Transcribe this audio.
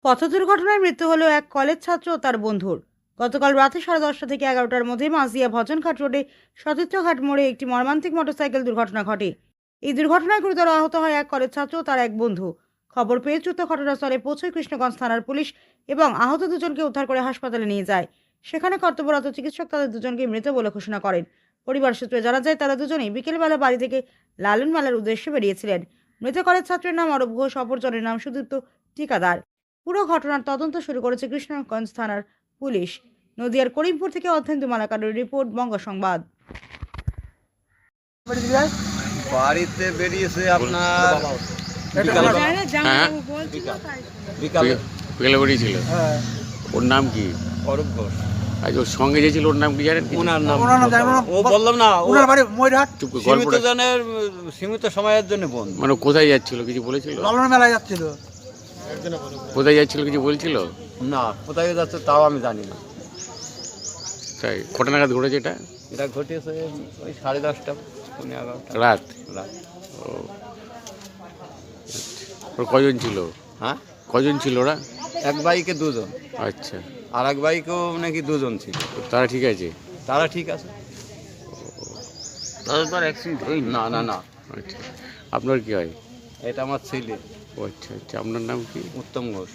পথ দুর্ঘটনায় মৃত্যু হলো এক কলেজ ছাত্র ও তার বন্ধুর। গতকাল রাতে 10:30 থেকে 11টার মধ্যে মাঝদিয়া ভজনঘাট রোডে সতীর্থঘাট মোড়ে একটি মর্মান্তিক মোটরসাইকেল দুর্ঘটনা ঘটে। এই দুর্ঘটনায় গুরুতর আহত হয় এক কলেজ ছাত্র ও তার এক বন্ধু। খবর পেয়ে দ্রুত ঘটনাস্থলে পৌঁছয় কৃষ্ণগঞ্জ থানার পুলিশ এবং আহত দুজনকে উদ্ধার করে হাসপাতালে নিয়ে যায়। সেখানে কর্তব্যরত চিকিৎসক তাদের দুজনকে মৃত বলে ঘোষণা করেন। পরিবার সূত্রে জানা যায়, তারা দুজনেই বিকেলবেলা বাড়ি থেকে লালন মেলার উদ্দেশ্যে বেরিয়েছিলেন। মৃত কলেজ ছাত্রের নাম অরূপ ঘোষ, অপরজনের নাম সুদীপ্ত ঠিকাদার। পুরো ঘটনার তদন্ত শুরু করেছে কৃষ্ণগঞ্জ থানার পুলিশ। নদিয়ার করিমপুর থেকে অধ্যেন্দু মালাকারের রিপোর্ট, বঙ্গ সংবাদ। বাড়িতে বেরিয়েছে আপনার বিকেলে বেরিয়েছিল। ওর নাম কি? অরূপ ঘোষ। আজ ওর সঙ্গে যে ছিল ওর নাম কি জানেন? ওনার নাম ও বললাম না, ওনার বাড়ি ময়ূরহাট। চুপ করে সীমিত গল্পটা জনের সীমিত সময়ের জন্য বন্ধ। মানে কোথায় যাচ্ছিল কিছু বলেছিল? লালন মেলায় যাচ্ছিল। কোথায় যাচ্ছিল কিছু বলছিল? না, কোথায় যাচ্ছে তাও আমি জানি না। তাই কটা নাগাদ ঘটেছে এটা? এটা ঘটেছে ওই 10:30 পৌনে 11টা রাত। রাত। ও, ওর কজন ছিল? হ্যাঁ, কজন ছিল ওরা? এক বাইকে দুজন, আচ্ছা, আর এক বাইকেও নাকি দুজন ছিল। তারা ঠিক আছে? তারা ঠিক আছে। তাদের তো আর অ্যাক্সিডেন্ট হয়নি? না না না, আচ্ছা, আপনার কি হয়? এটা আমার ছেলে ও আচ্ছা আচ্ছা, আপনার নাম কি? উত্তম ঘোষ।